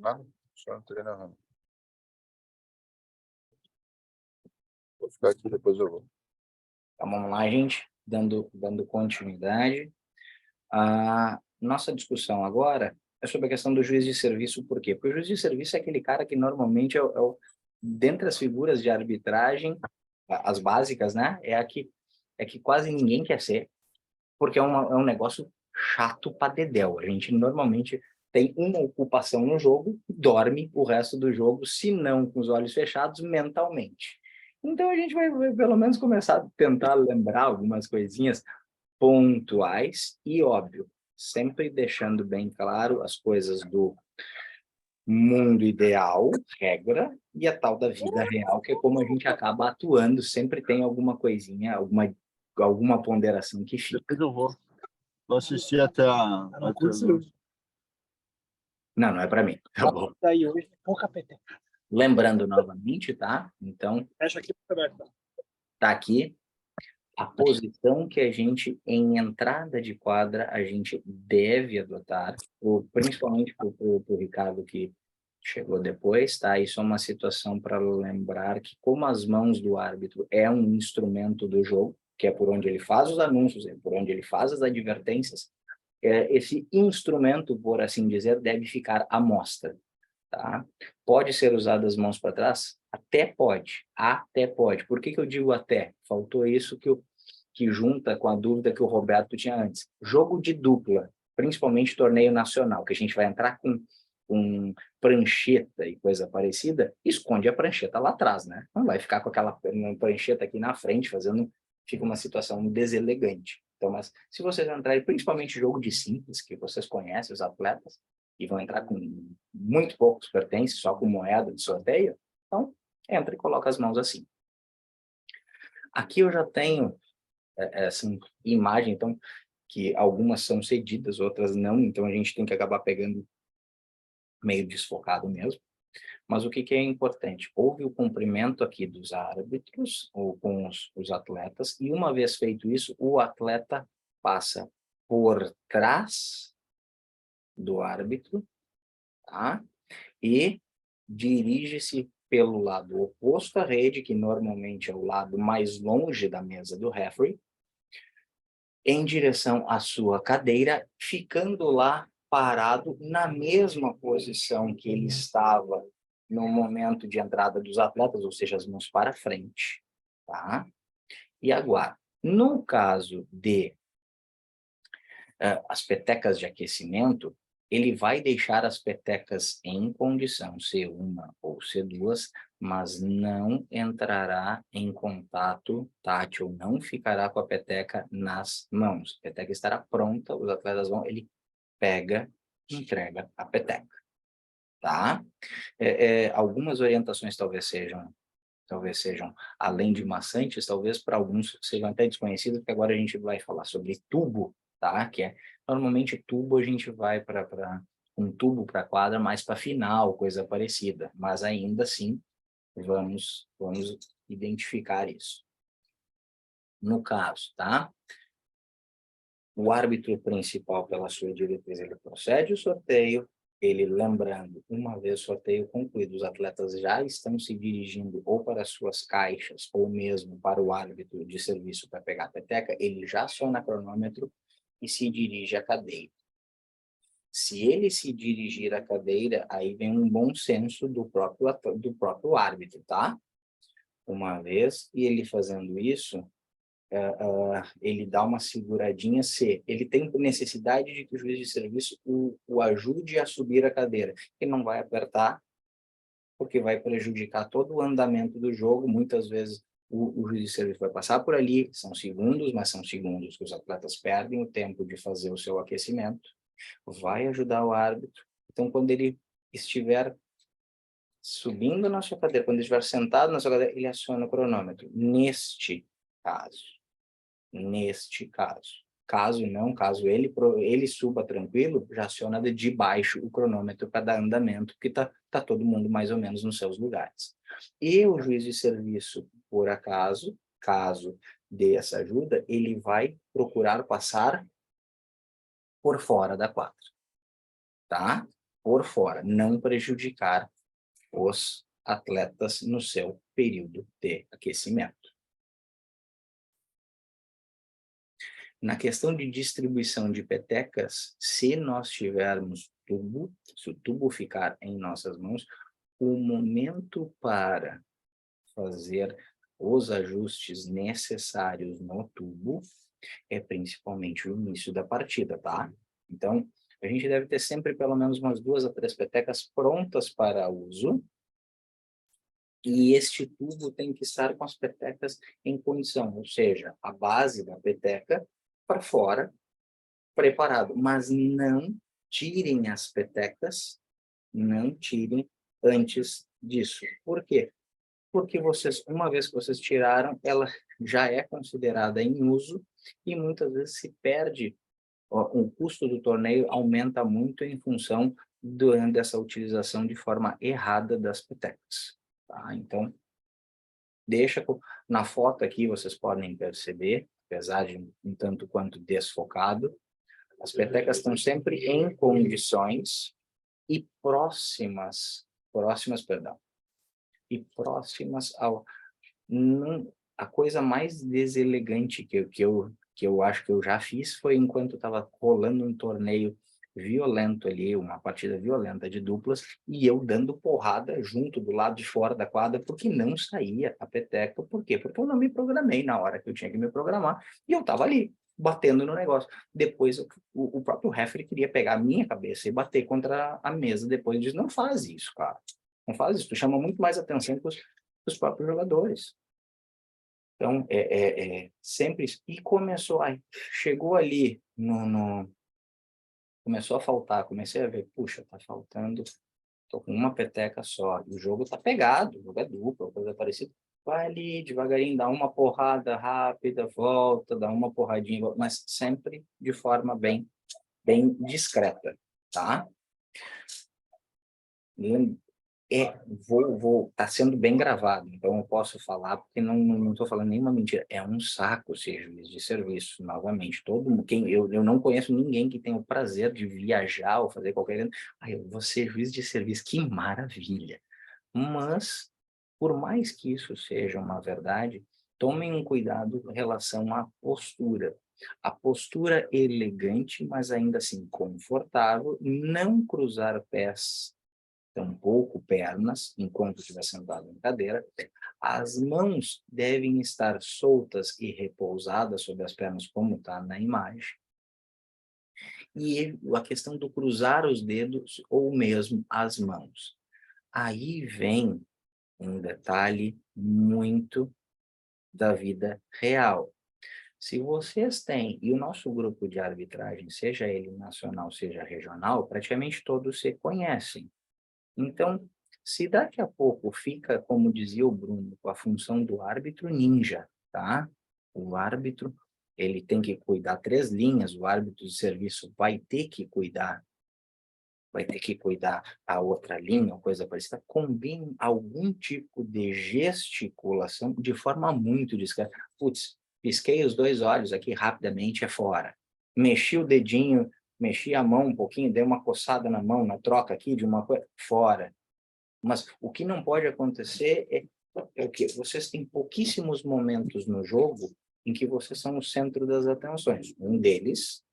Ah, só não estaria narrando. Vou ficar aqui, depois eu vou. Então, vamos lá, gente, dando continuidade. A nossa discussão agora é sobre a questão do juiz de serviço. Por quê? Porque o juiz de serviço é aquele cara que normalmente dentre as figuras de arbitragem, as básicas, né, é que quase ninguém quer ser, porque é um negócio chato pra dedéu. A gente normalmente tem uma ocupação no jogo e dorme o resto do jogo, se não com os olhos fechados, mentalmente. Então a gente vai pelo menos começar a tentar lembrar algumas coisinhas pontuais e, óbvio, sempre deixando bem claro as coisas do mundo ideal, regra, e a tal da vida real, que é como a gente acaba atuando, sempre tem alguma coisinha, alguma ponderação que fica. Depois eu vou. Vou assistir até a... Não é para mim. Tá bom. Daí hoje, pouca peteca. Lembrando novamente, tá? Então, Fecha aqui para aberto. tá aqui a posição que a gente, em entrada de quadra, a gente deve adotar, principalmente para o Ricardo, que chegou depois, tá? Isso é uma situação para lembrar que, como as mãos do árbitro é um instrumento do jogo, que é por onde ele faz os anúncios, é por onde ele faz as advertências, esse instrumento, por assim dizer, deve ficar à mostra, tá? Pode ser usado as mãos para trás? Até pode. Por que que eu digo até? Faltou isso que junta com a dúvida que o Roberto tinha antes. Jogo de dupla, principalmente torneio nacional, que a gente vai entrar com prancheta e coisa parecida, esconde a prancheta lá atrás, né? Não vai ficar com aquela prancheta aqui na frente, fica uma situação deselegante. Então, mas se vocês entrarem, principalmente jogo de simples, que vocês conhecem os atletas, e vão entrar com muito poucos pertences, só com moeda de sorteio, então entra e coloca as mãos assim. Aqui eu já tenho essa imagem, então, que algumas são cedidas, outras não, então a gente tem que acabar pegando meio desfocado mesmo. Mas o que é importante? Houve o cumprimento aqui dos árbitros, ou com os atletas, e uma vez feito isso, o atleta passa por trás do árbitro, tá? E dirige-se pelo lado oposto à rede, que normalmente é o lado mais longe da mesa do referee, em direção à sua cadeira, ficando lá parado na mesma posição que ele estava no momento de entrada dos atletas, ou seja, as mãos para frente, tá? E agora, no caso de as petecas de aquecimento, ele vai deixar as petecas em condição C1 ou C2, mas não entrará em contato tátil, não ficará com a peteca nas mãos. A peteca estará pronta, os atletas vão, ele pega, entrega a peteca, tá? Algumas orientações talvez sejam, além de maçantes, talvez para alguns sejam até desconhecidas, porque agora a gente vai falar sobre tubo, tá? Que normalmente tubo a gente vai para um tubo para quadra, mais para final, coisa parecida, mas ainda assim vamos identificar isso. No caso, tá? O árbitro principal, pela sua diretriz, ele procede o sorteio, ele, lembrando, uma vez o sorteio concluído, os atletas já estão se dirigindo ou para as suas caixas, ou mesmo para o árbitro de serviço para pegar a peteca, ele já aciona cronômetro e se dirige à cadeira. Se ele se dirigir à cadeira, aí vem um bom senso do próprio árbitro, tá? Uma vez, e ele fazendo isso, ele dá uma seguradinha se ele tem necessidade de que o juiz de serviço o ajude a subir a cadeira. Ele não vai apertar, porque vai prejudicar todo o andamento do jogo. Muitas vezes o juiz de serviço vai passar por ali, são segundos, mas são segundos que os atletas perdem o tempo de fazer o seu aquecimento. Vai ajudar o árbitro. Então, quando ele estiver subindo na sua cadeira, quando ele estiver sentado na sua cadeira, ele aciona o cronômetro. Neste caso não, caso ele suba tranquilo, já aciona de baixo o cronômetro para dar andamento, porque tá todo mundo mais ou menos nos seus lugares. E o juiz de serviço, por acaso, caso dê essa ajuda, ele vai procurar passar por fora da quadra, tá? Por fora, não prejudicar os atletas no seu período de aquecimento. Na questão de distribuição de petecas, se nós tivermos tubo, se o tubo ficar em nossas mãos, o momento para fazer os ajustes necessários no tubo é principalmente o início da partida, tá? Então, a gente deve ter sempre pelo menos umas 2 a 3 petecas prontas para uso, e este tubo tem que estar com as petecas em condição, ou seja, a base da peteca para fora, preparado, mas não tirem as petecas, não tirem antes disso. Por quê? Porque vocês, uma vez que vocês tiraram, ela já é considerada em uso e muitas vezes se perde, o custo do torneio aumenta muito em função dessa utilização de forma errada das petecas, tá? Então, na foto aqui vocês podem perceber, apesar de um tanto quanto desfocado, as petecas estão sempre em condições e próximas ao... a coisa mais deselegante que eu acho que eu já fiz foi enquanto estava rolando um torneio violento ali, uma partida violenta de duplas, e eu dando porrada junto do lado de fora da quadra, porque não saía a peteca. Por quê? Porque eu não me programei na hora que eu tinha que me programar, e eu estava ali, batendo no negócio. Depois, o próprio referee queria pegar a minha cabeça e bater contra a mesa. Depois diz, não faz isso, cara. Não faz isso. Tu chama muito mais atenção que os próprios jogadores. Então, sempre isso. E chegou ali, começou a faltar, comecei a ver, puxa, tá faltando, tô com uma peteca só, e o jogo tá pegado, o jogo é duplo, coisa parecida. Vai ali, devagarinho, dá uma porrada rápida, volta, dá uma porradinha, mas sempre de forma bem discreta, tá? Tá sendo bem gravado, então eu posso falar, porque não estou falando nenhuma mentira. É um saco ser juiz de serviço, novamente. Eu não conheço ninguém que tenha o prazer de viajar ou fazer qualquer... eu vou ser juiz de serviço, que maravilha! Mas, por mais que isso seja uma verdade, tomem um cuidado em relação à postura. A postura elegante, mas ainda assim confortável, não cruzar pés, tampouco pernas, enquanto estiver sentado em cadeira. As mãos devem estar soltas e repousadas sobre as pernas, como está na imagem. E a questão do cruzar os dedos ou mesmo as mãos. Aí vem um detalhe muito da vida real. Se vocês têm, e o nosso grupo de arbitragem, seja ele nacional, seja regional, praticamente todos se conhecem. Então, se daqui a pouco fica, como dizia o Bruno, com a função do árbitro ninja, tá? O árbitro, ele tem que cuidar 3 linhas, o árbitro de serviço vai ter que cuidar a outra linha, ou coisa parecida, combine algum tipo de gesticulação de forma muito discreta. Putz, pisquei os 2 olhos aqui rapidamente, é fora. Mexi o dedinho, mexi a mão um pouquinho, dei uma coçada na mão, na troca aqui de uma coisa, fora. Mas o que não pode acontecer é o quê? Vocês têm pouquíssimos momentos no jogo em que vocês são o centro das atenções. Um deles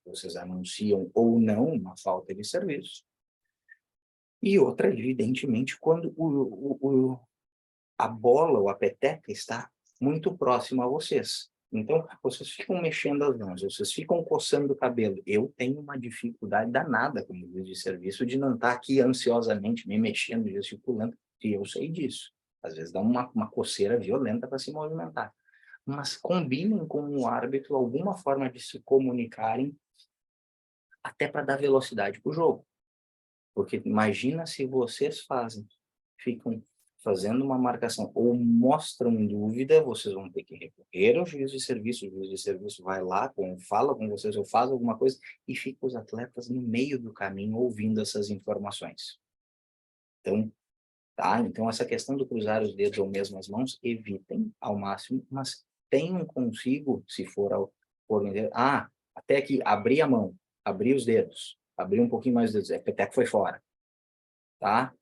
vocês anunciam ou não uma falta de serviço. E outra, evidentemente, quando a bola ou a peteca está muito próxima a vocês. Então, vocês ficam mexendo as mãos, vocês ficam coçando o cabelo. Eu tenho uma dificuldade danada como juiz de serviço de não estar aqui ansiosamente me mexendo, gesticulando, e eu sei disso. Às vezes dá uma coceira violenta para se movimentar. Mas combinem com o árbitro alguma forma de se comunicarem até para dar velocidade para o jogo. Porque imagina se vocês ficam fazendo uma marcação ou mostram dúvida, vocês vão ter que recorrer ao juiz de serviço, o juiz de serviço vai lá, fala com vocês ou faz alguma coisa e fica os atletas no meio do caminho ouvindo essas informações. Então, então essa questão do cruzar os dedos ou mesmo as mãos, evitem ao máximo, mas tenham consigo, se for até aqui, abri a mão, abri os dedos, abri um pouquinho mais os dedos, a peteca foi fora, tá?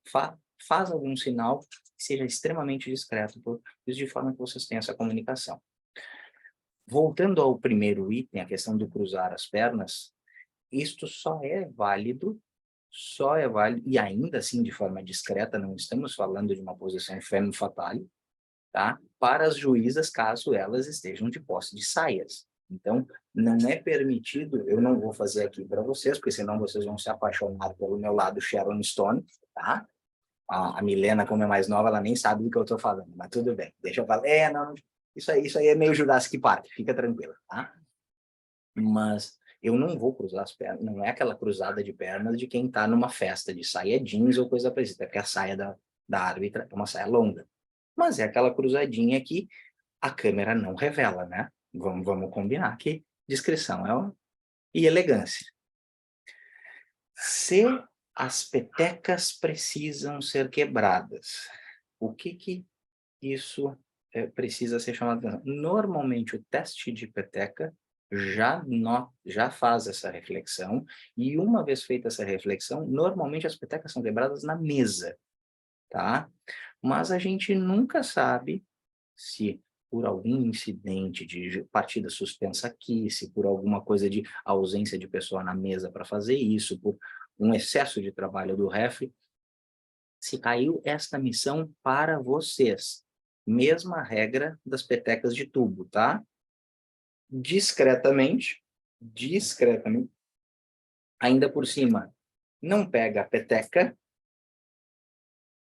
Faz algum sinal que seja extremamente discreto, de forma que vocês tenham essa comunicação. Voltando ao primeiro item, a questão do cruzar as pernas, isto só é válido, e ainda assim de forma discreta, não estamos falando de uma posição femme fatale, tá? Para as juízas, caso elas estejam de posse de saias. Então, não é permitido, eu não vou fazer aqui para vocês, porque senão vocês vão se apaixonar pelo meu lado Sharon Stone, tá? A Milena, como é mais nova, ela nem sabe do que eu estou falando, mas tudo bem, deixa eu falar. Não, isso aí é meio Jurassic Park, fica tranquila, tá? Mas eu não vou cruzar as pernas, não é aquela cruzada de pernas de quem está numa festa de saia jeans ou coisa parecida, porque a saia da árbitra é uma saia longa. Mas é aquela cruzadinha que a câmera não revela, né? Vamos combinar que discrição e elegância. Se as petecas precisam ser quebradas, o que isso precisa ser chamado de atenção? Normalmente, o teste de peteca já faz essa reflexão, e uma vez feita essa reflexão, normalmente as petecas são quebradas na mesa, tá? Mas a gente nunca sabe se por algum incidente de partida suspensa aqui, se por alguma coisa de ausência de pessoa na mesa para fazer isso, por um excesso de trabalho do ref, se caiu esta missão para vocês. Mesma regra das petecas de tubo, tá? Discretamente, ainda por cima, não pega a peteca,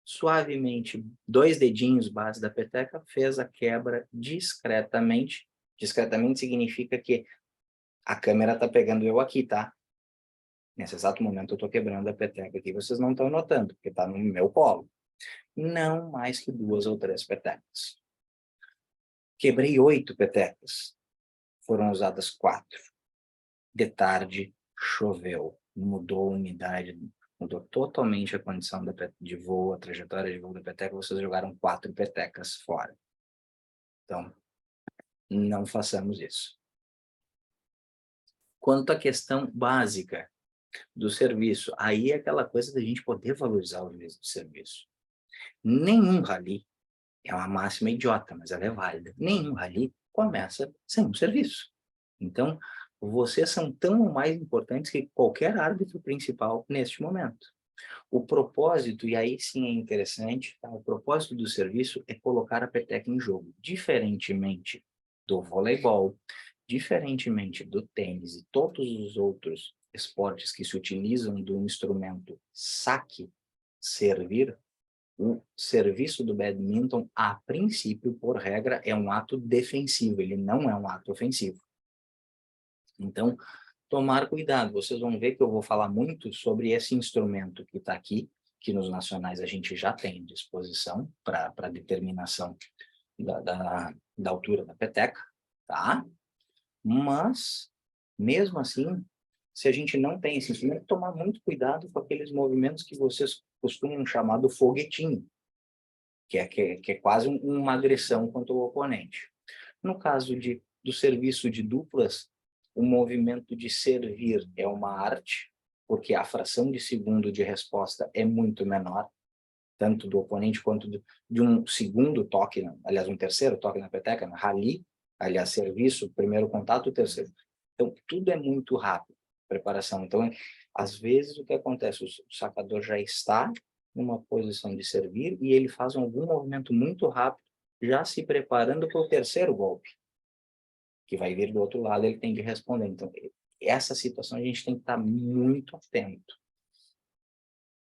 suavemente, 2 dedinhos base da peteca, fez a quebra discretamente. Discretamente significa que a câmera está pegando eu aqui, tá? Nesse exato momento eu estou quebrando a peteca aqui, vocês não estão notando, porque está no meu colo. Não mais que 2 ou 3 petecas. Quebrei 8 petecas. Foram usadas 4. De tarde, choveu. Mudou a umidade, mudou totalmente a condição de voo, a trajetória de voo da peteca. Vocês jogaram 4 petecas fora. Então, não façamos isso. Quanto à questão básica do serviço, aí é aquela coisa da gente poder valorizar o juízo do serviço. Nenhum rally, é uma máxima idiota, mas ela é válida, nenhum rally começa sem um serviço. Então, vocês são tão ou mais importantes que qualquer árbitro principal neste momento. O propósito, e aí sim é interessante, tá? O propósito do serviço é colocar a peteca em jogo, diferentemente do voleibol, diferentemente do tênis e todos os outros esportes que se utilizam do instrumento saque, servir. O serviço do badminton, a princípio, por regra, é um ato defensivo, ele não é um ato ofensivo. Então, tomar cuidado. Vocês vão ver que eu vou falar muito sobre esse instrumento que está aqui, que nos nacionais a gente já tem à disposição para determinação da altura da peteca, tá? Mas, mesmo assim, se a gente não tem esse instrumento, tomar muito cuidado com aqueles movimentos que vocês costumam chamar do foguetinho, que é quase uma agressão contra o oponente. No caso do serviço de duplas, o movimento de servir é uma arte, porque a fração de segundo de resposta é muito menor, tanto do oponente quanto de um segundo toque, aliás, um terceiro toque na peteca, no rally, aliás, serviço, primeiro contato, terceiro. Então, tudo é muito rápido, preparação. Então, às vezes, o que acontece? O sacador já está numa posição de servir e ele faz algum movimento muito rápido, já se preparando para o terceiro golpe, que vai vir do outro lado, ele tem que responder. Então, essa situação a gente tem que estar muito atento.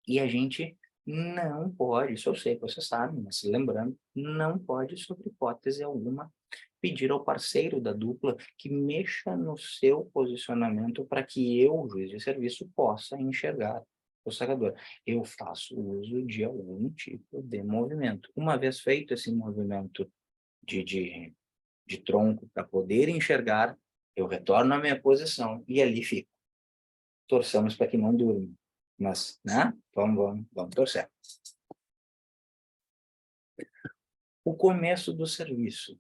E a gente não pode, isso eu sei que você sabe, mas lembrando, não pode, sob hipótese alguma, pedir ao parceiro da dupla que mexa no seu posicionamento para que eu, juiz de serviço, possa enxergar o sacador. Eu faço uso de algum tipo de movimento. Uma vez feito esse movimento de tronco para poder enxergar, eu retorno à minha posição e ali fico. Torçamos para que não durma. Mas, né? Vamos torcer. O começo do serviço.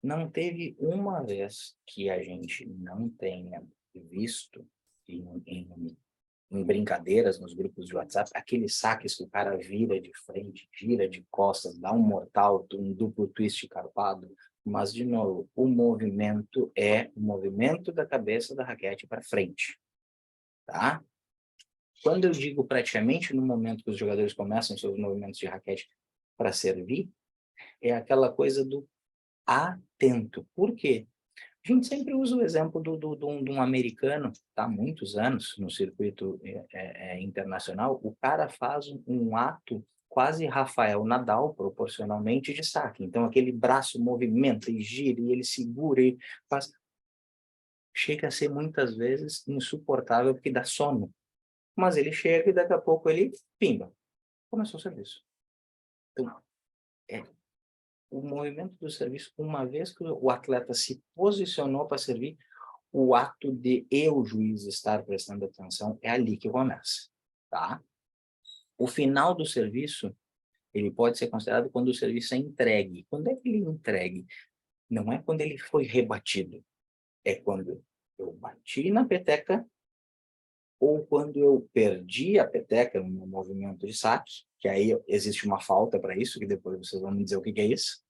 Não teve uma vez que a gente não tenha visto em brincadeiras nos grupos de WhatsApp, aqueles saques que o cara vira de frente, gira de costas, dá um mortal, um duplo twist carpado, mas, de novo, o movimento é o movimento da cabeça da raquete para frente, tá? Quando eu digo praticamente no momento que os jogadores começam seus movimentos de raquete para servir, é aquela coisa do atento. Por quê? A gente sempre usa o exemplo de um americano, tá? Há muitos anos no circuito internacional, o cara faz um ato quase Rafael Nadal, proporcionalmente, de saque. Então, aquele braço movimenta e gira, e ele segura e faz... Chega a ser, muitas vezes, insuportável, porque dá sono. Mas ele chega e, daqui a pouco, ele pimba. Começou o serviço. Então, o movimento do serviço, uma vez que o atleta se posicionou para servir, o ato de eu, juiz, estar prestando atenção, é ali que começa, tá? O final do serviço, ele pode ser considerado quando o serviço é entregue. Quando é que ele é entregue? Não é quando ele foi rebatido. É quando eu bati na peteca ou quando eu perdi a peteca no meu movimento de saque, que aí existe uma falta para isso, que depois vocês vão me dizer o que é isso,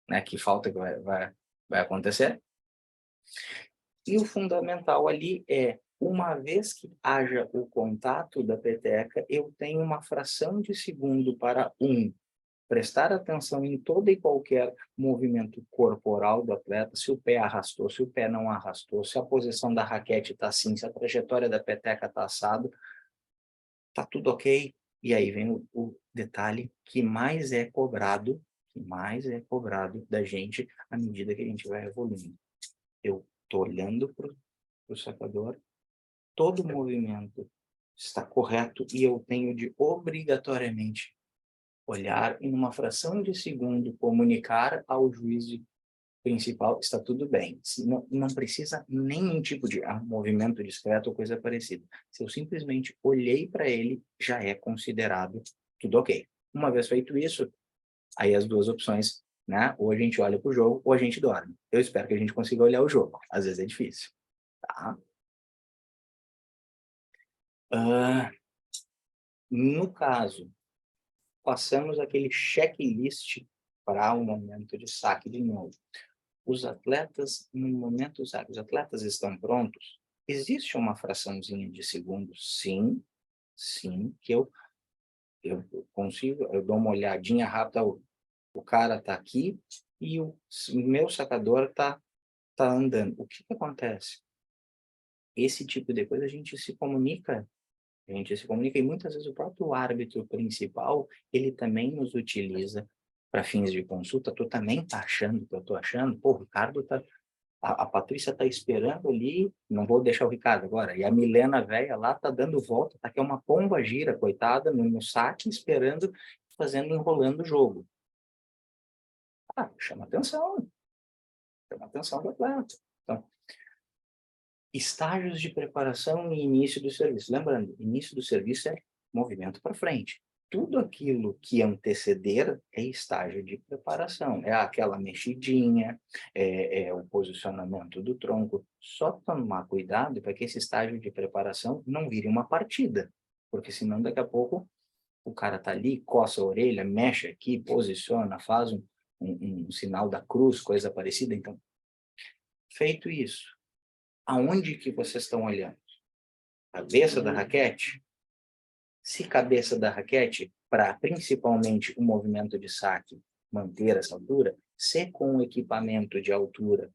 né? Que falta que vai acontecer. E o fundamental ali é, uma vez que haja o contato da peteca, eu tenho uma fração de segundo para prestar atenção em todo e qualquer movimento corporal do atleta, se o pé arrastou, se o pé não arrastou, se a posição da raquete está assim, se a trajetória da peteca está assado, está tudo ok. E aí vem o detalhe que mais é cobrado da gente à medida que a gente vai evoluindo. Eu estou olhando para o sacador, todo movimento está correto e eu tenho de obrigatoriamente olhar e, numa fração de segundo, comunicar ao juiz principal, está tudo bem. Não precisa nenhum tipo de movimento discreto ou coisa parecida. Se eu simplesmente olhei para ele, já é considerado tudo ok. Uma vez feito isso, aí as duas opções, né? Ou a gente olha para o jogo, ou a gente dorme. Eu espero que a gente consiga olhar o jogo. Às vezes é difícil, tá? No caso, passamos aquele checklist para o momento de saque de novo. Os atletas, no momento do saque, os atletas estão prontos? Existe uma fraçãozinha de segundos? Sim, que eu consigo, eu dou uma olhadinha rápida, o cara está aqui e o meu sacador está andando. O que acontece? Esse tipo de coisa a gente se comunica e muitas vezes o próprio árbitro principal, ele também nos utiliza para fins de consulta. Tu também tá achando que eu tô achando? Pô, o Ricardo tá... A Patrícia tá esperando ali, não vou deixar o Ricardo agora, e a Milena velha lá tá dando volta, tá que é uma pomba gira, coitada, no saque, esperando, enrolando o jogo. Chama atenção do atleta. Então, estágios de preparação e início do serviço. Lembrando, início do serviço é movimento para frente. Tudo aquilo que anteceder é estágio de preparação. É aquela mexidinha, é o posicionamento do tronco. Só tomar cuidado para que esse estágio de preparação não vire uma partida. Porque senão, daqui a pouco, o cara tá ali, coça a orelha, mexe aqui, posiciona, faz um sinal da cruz, coisa parecida. Então, feito isso, aonde que vocês estão olhando? Cabeça da raquete? Se cabeça da raquete, para principalmente o movimento de saque manter essa altura, se com o equipamento de altura,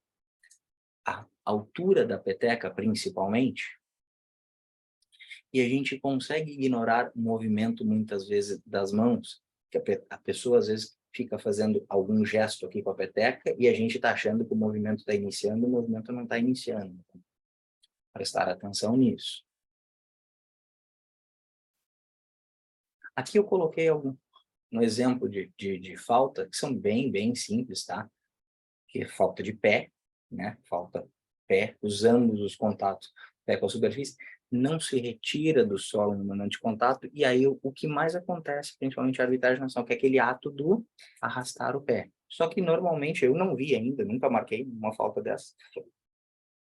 a altura da peteca principalmente, e a gente consegue ignorar o movimento muitas vezes das mãos, que a pessoa às vezes fica fazendo algum gesto aqui com a peteca e a gente está achando que o movimento está iniciando, o movimento não está iniciando. Prestar atenção nisso. Aqui eu coloquei um exemplo de falta, que são bem simples, tá? Que é falta de pé, né? Falta pé, usando os contatos pé com a superfície, não se retira do solo no momento de contato, e aí o que mais acontece, principalmente a arbitragem nacional, que é aquele ato do arrastar o pé. Só que normalmente eu não vi ainda, nunca marquei uma falta dessa.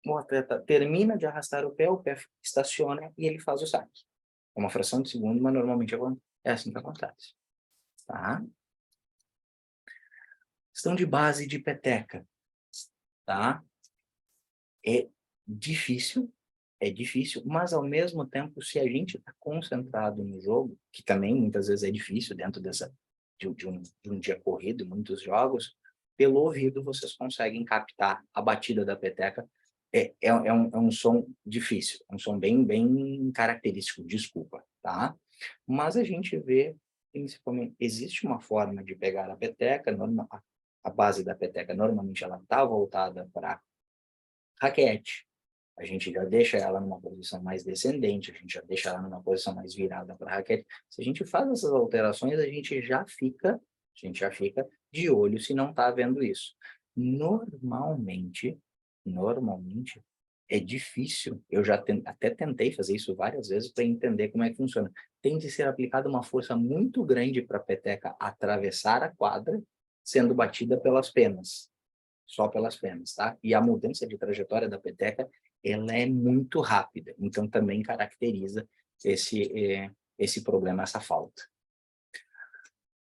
o atleta termina de arrastar o pé estaciona e ele faz o saque. É uma fração de segundo, mas normalmente é assim que acontece. Tá? Questão de base de peteca. Tá? É difícil, mas ao mesmo tempo, se a gente está concentrado no jogo, que também muitas vezes é difícil dentro de um dia corrido, muitos jogos, pelo ouvido vocês conseguem captar a batida da peteca. É um som difícil, é um som bem característico, desculpa, tá? Mas a gente vê, principalmente, existe uma forma de pegar a peteca, a base da peteca, normalmente ela está voltada para raquete, a gente já deixa ela numa posição mais descendente, a gente já deixa ela numa posição mais virada para a raquete. Se a gente faz essas alterações, a gente já fica de olho se não está vendo isso. Normalmente, é difícil, eu já até tentei fazer isso várias vezes para entender como é que funciona. Tem de ser aplicada uma força muito grande para a peteca atravessar a quadra, sendo batida pelas penas. Só pelas penas, tá? E a mudança de trajetória da peteca, ela é muito rápida, então também caracteriza esse problema, essa falta.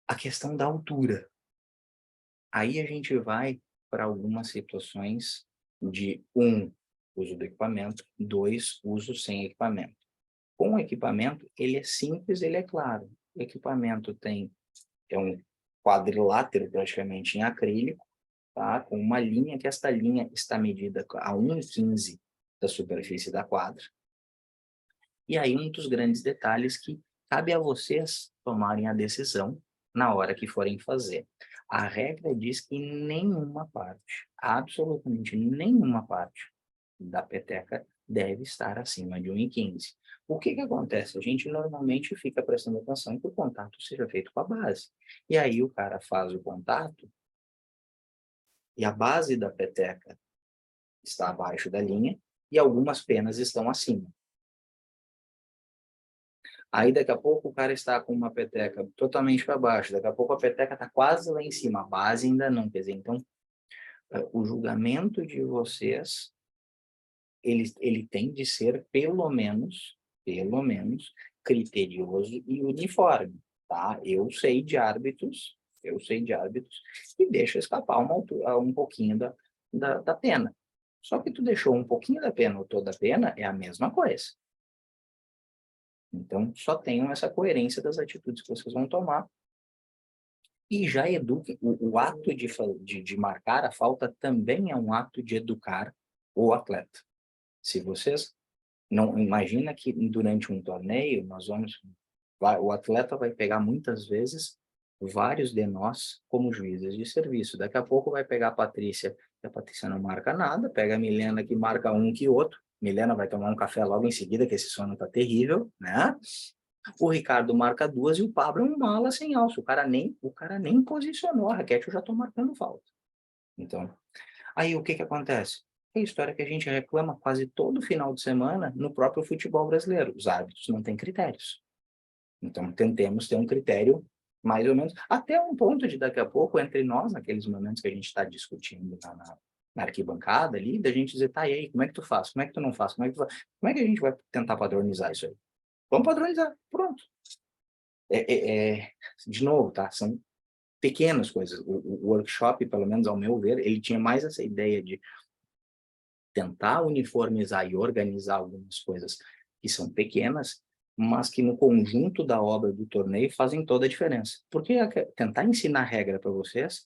A questão da altura. Aí a gente vai para algumas situações de uso do equipamento, 2, uso sem equipamento. Com o equipamento, ele é simples, ele é claro. O equipamento é um quadrilátero praticamente em acrílico, tá? Com uma linha, que esta linha está medida a 1,15 da superfície da quadra. E aí um dos grandes detalhes que cabe a vocês tomarem a decisão na hora que forem fazer. A regra diz que nenhuma parte, absolutamente nenhuma parte da peteca deve estar acima de 1,15. O que acontece? A gente normalmente fica prestando atenção que o contato seja feito com a base. E aí o cara faz o contato e a base da peteca está abaixo da linha e algumas penas estão acima. Aí daqui a pouco o cara está com uma peteca totalmente para baixo, daqui a pouco a peteca está quase lá em cima, a base ainda não. Quer dizer, então, o julgamento de vocês, ele tem de ser pelo menos, criterioso e uniforme, tá? Eu sei de árbitros que deixa escapar um pouquinho da pena. Só que tu deixou um pouquinho da pena ou toda a pena, é a mesma coisa. Então, só tenham essa coerência das atitudes que vocês vão tomar e já eduquem. O ato de marcar a falta também é um ato de educar o atleta. Se vocês não imagina que durante um torneio o atleta vai pegar muitas vezes vários de nós como juízes de serviço. Daqui a pouco vai pegar a Patrícia, e a Patrícia não marca nada, pega a Milena que marca um que outro. Milena vai tomar um café logo em seguida, que esse sono tá terrível, né? O Ricardo marca 2 e o Pablo é um mala sem alça. O cara nem posicionou a raquete, eu já tô marcando falta. Então, aí o que acontece? É a história que a gente reclama quase todo final de semana no próprio futebol brasileiro. Os árbitros não têm critérios. Então, tentemos ter um critério mais ou menos, até um ponto de daqui a pouco, entre nós, naqueles momentos que a gente está discutindo na arquibancada ali, da gente dizer, tá, e aí, como é que tu faz? Como é que tu não faz? Como é que a gente vai tentar padronizar isso aí? Vamos padronizar, pronto. De novo, tá? São pequenas coisas. O workshop, pelo menos ao meu ver, ele tinha mais essa ideia de tentar uniformizar e organizar algumas coisas que são pequenas, mas que no conjunto da obra do torneio fazem toda a diferença. Porque tentar ensinar regra para vocês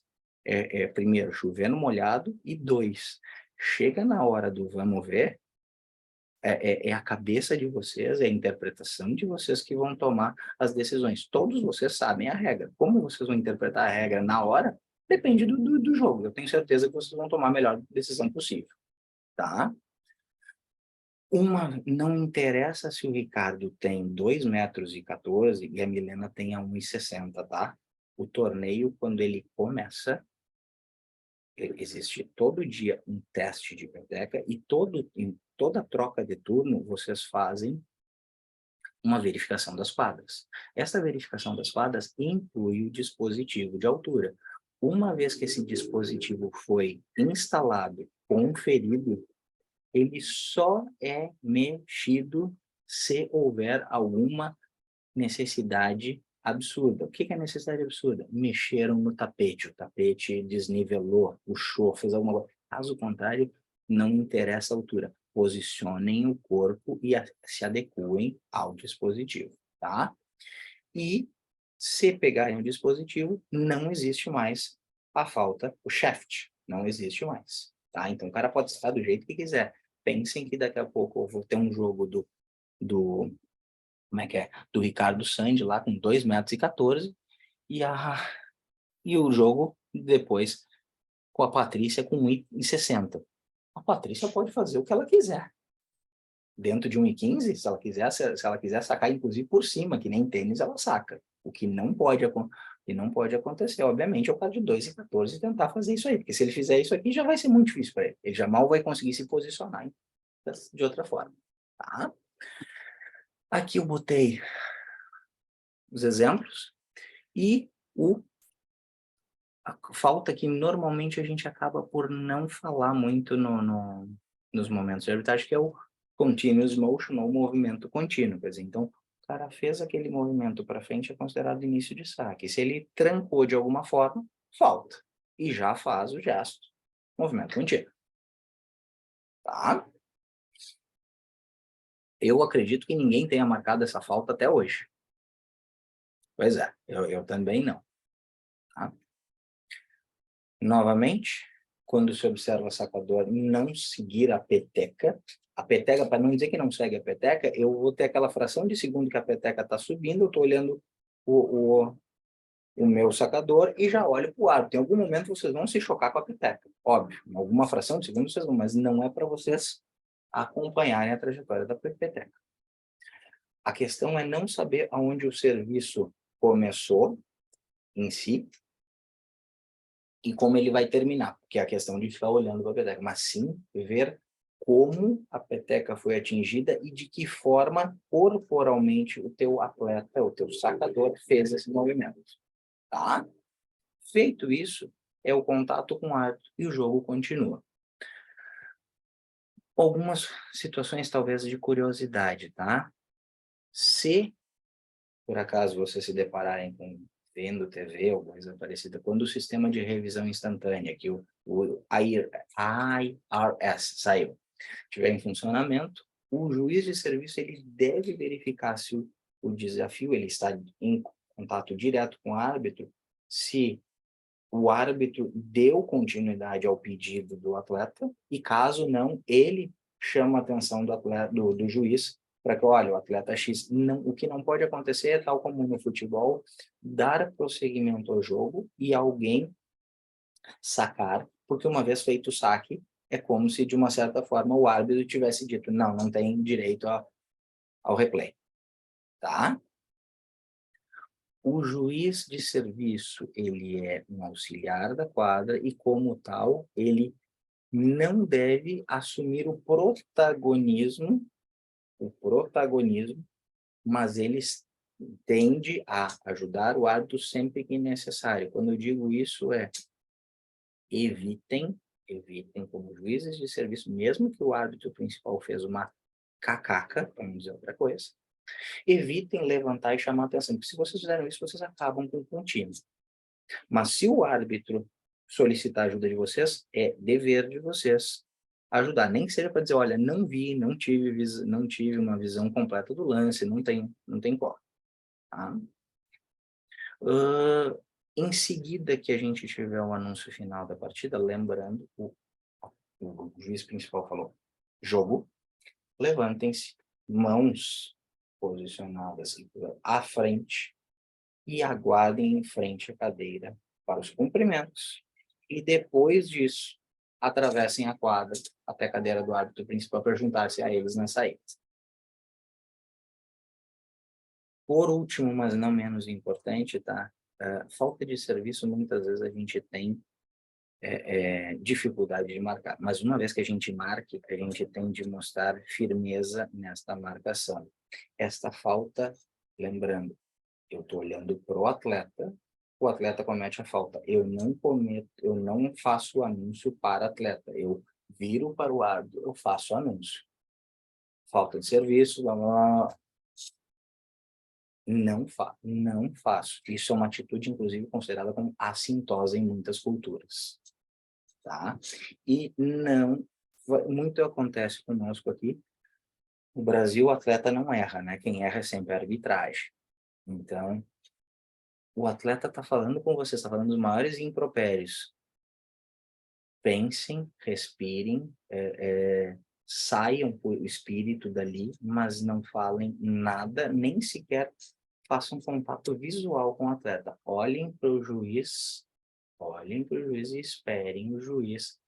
primeiro, chover no molhado, e 2, chega na hora do vamos ver, é a cabeça de vocês, é a interpretação de vocês que vão tomar as decisões. Todos vocês sabem a regra. Como vocês vão interpretar a regra na hora, depende do jogo. Eu tenho certeza que vocês vão tomar a melhor decisão possível. Tá? Não interessa se o Ricardo tem 2,14 m e a Milena tem 1,60 m, tá? O torneio, quando ele começa, existe todo dia um teste de peteca e em toda troca de turno vocês fazem uma verificação das quadras. Essa verificação das quadras inclui o dispositivo de altura. Uma vez que esse dispositivo foi instalado, conferido, ele só é mexido se houver alguma necessidade absurda. O que é necessidade absurda? Mexeram no tapete, o tapete desnivelou, puxou, fez alguma coisa. Caso contrário, não interessa a altura. Posicionem o corpo e se adequem ao dispositivo, tá? E se pegarem o dispositivo, não existe mais a falta, o shaft, não existe mais, tá? Então o cara pode estar do jeito que quiser. Pensem que daqui a pouco eu vou ter um jogo do como é que é? Do Ricardo Sandi lá com 2,14 m e o jogo depois com a Patrícia com 1,60 m. A Patrícia pode fazer o que ela quiser. Dentro de 1,15 m, se ela quiser sacar, inclusive por cima, que nem tênis ela saca. O que não pode acontecer, obviamente, é o cara de 2,14 tentar fazer isso aí. Porque se ele fizer isso aqui, já vai ser muito difícil para ele. Ele já mal vai conseguir se posicionar de outra forma. Tá? Aqui eu botei os exemplos e a falta que normalmente a gente acaba por não falar muito nos momentos de arbitragem, que é o continuous motion, ou movimento contínuo. Quer dizer, então, o cara fez aquele movimento para frente, é considerado início de saque. Se ele trancou de alguma forma, falta. E já faz o gesto, movimento contínuo. Tá? Eu acredito que ninguém tenha marcado essa falta até hoje. Pois é, eu também não. Tá? Novamente, quando se observa sacador não seguir a peteca, para não dizer que não segue a peteca, eu vou ter aquela fração de segundo que a peteca está subindo, eu estou olhando o meu sacador e já olho para o árbitro. Em algum momento vocês vão se chocar com a peteca, óbvio, em alguma fração de segundo vocês vão, mas não é para vocês acompanharem a trajetória da peteca. A questão é não saber aonde o serviço começou em si, e como ele vai terminar, que é a questão de ficar olhando para a peteca, mas sim ver como a peteca foi atingida e de que forma corporalmente o teu atleta, o teu sacador fez esse movimento, tá? Feito isso, é o contato com o árbitro e o jogo continua. Algumas situações talvez de curiosidade, tá? Se por acaso vocês se depararem com vendo TV ou coisa parecida, quando o sistema de revisão instantânea, que o IRS saiu, estiver em funcionamento, o juiz de serviço ele deve verificar se o desafio ele está em contato direto com o árbitro, se o árbitro deu continuidade ao pedido do atleta, e caso não, ele chama a atenção do atleta, do juiz, para que, olha, o atleta X, não, o que não pode acontecer é, tal como no futebol, dar prosseguimento ao jogo e alguém sacar, porque uma vez feito o saque, é como se, de uma certa forma, o árbitro tivesse dito, não tem direito ao replay. Tá? O juiz de serviço, ele é um auxiliar da quadra e, como tal, ele não deve assumir o protagonismo, mas ele tende a ajudar o árbitro sempre que necessário. Quando eu digo isso, evitem como juízes de serviço, mesmo que o árbitro principal fez uma cacaca, para não dizer outra coisa, evitem levantar e chamar atenção, porque se vocês fizeram isso, vocês acabam com o contínuo. Mas se o árbitro solicitar a ajuda de vocês, é dever de vocês ajudar, nem que seja para dizer, olha, não tive uma visão completa do lance, não tem como. Tá? Em seguida que a gente tiver o anúncio final da partida, lembrando, o juiz principal falou, jogo, levantem-se, mãos posicionadas à frente e aguardem em frente à cadeira para os cumprimentos. E depois disso, atravessem a quadra até a cadeira do árbitro principal para juntar-se a eles na saída. Por último, mas não menos importante, tá? Falta de serviço, muitas vezes a gente tem dificuldade de marcar. Mas uma vez que a gente marque, a gente tem de mostrar firmeza nesta marcação. Esta falta, lembrando, eu estou olhando para o atleta comete a falta. Eu não faço o anúncio para atleta. Eu viro para o árbitro, eu faço anúncio. Falta de serviço, blá, blá, blá. Não faço. Isso é uma atitude, inclusive, considerada como assintosa em muitas culturas. Tá? E muito acontece conosco aqui. No Brasil, o atleta não erra, né? Quem erra é sempre a arbitragem. Então, o atleta está falando com você, está falando dos maiores impropérios. Pensem, respirem, saiam o espírito dali, mas não falem nada, nem sequer façam contato visual com o atleta. Olhem para o juiz e esperem o juiz,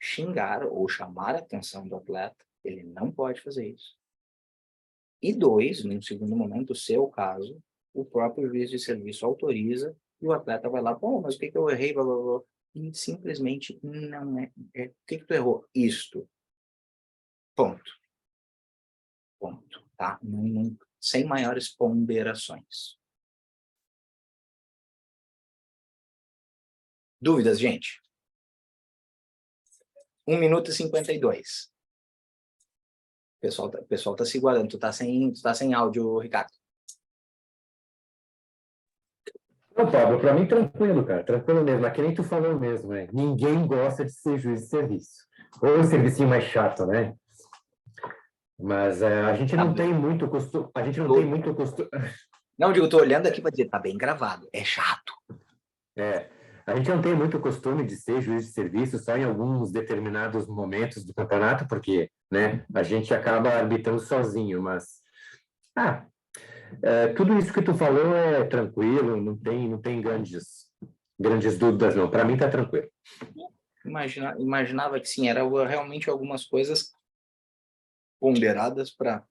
xingar ou chamar a atenção do atleta. Ele não pode fazer isso. E 2, num segundo momento, o seu caso, o próprio juiz de serviço autoriza e o atleta vai lá, pô, mas o que eu errei, blá, blá, blá. E simplesmente não é. O que tu errou? Isto. Ponto. Tá? Sem maiores ponderações. Dúvidas, gente? 1 minuto e 52. O pessoal tá se guardando. Tu tá sem áudio, Ricardo. Não, Pablo, para mim tranquilo, cara, tranquilo mesmo. É que nem tu falou mesmo, né? Ninguém gosta de ser juiz de serviço. Ou o servicinho mais chato, né? Mas a gente não tem muito costume. A gente não tem muito costume. Não, digo, tô olhando aqui para dizer, tá bem gravado. É chato. A gente não tem muito costume de ser juiz de serviço só em alguns determinados momentos do campeonato, porque, né, a gente acaba arbitrando sozinho, mas tudo isso que tu falou é tranquilo, não tem grandes dúvidas, não. Para mim tá tranquilo. Imaginava que sim, era realmente algumas coisas ponderadas para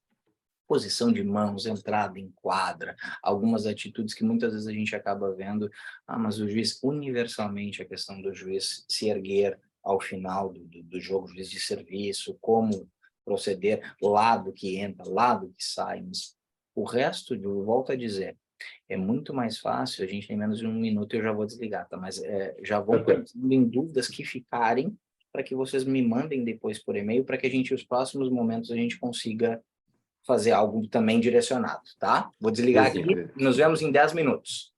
posição de mãos, entrada em quadra, algumas atitudes que muitas vezes a gente acaba vendo, mas o juiz, universalmente, a questão do juiz se erguer ao final do jogo, juiz de serviço, como proceder, lado que entra, lado que sai, mas o resto, eu volto a dizer, é muito mais fácil, a gente tem menos de 1 minuto e eu já vou desligar, tá? Mas já vou pensando em dúvidas que ficarem, para que vocês me mandem depois por e-mail, para que os próximos momentos a gente consiga fazer algo também direcionado, tá? Vou desligar aqui, nos vemos em 10 minutos.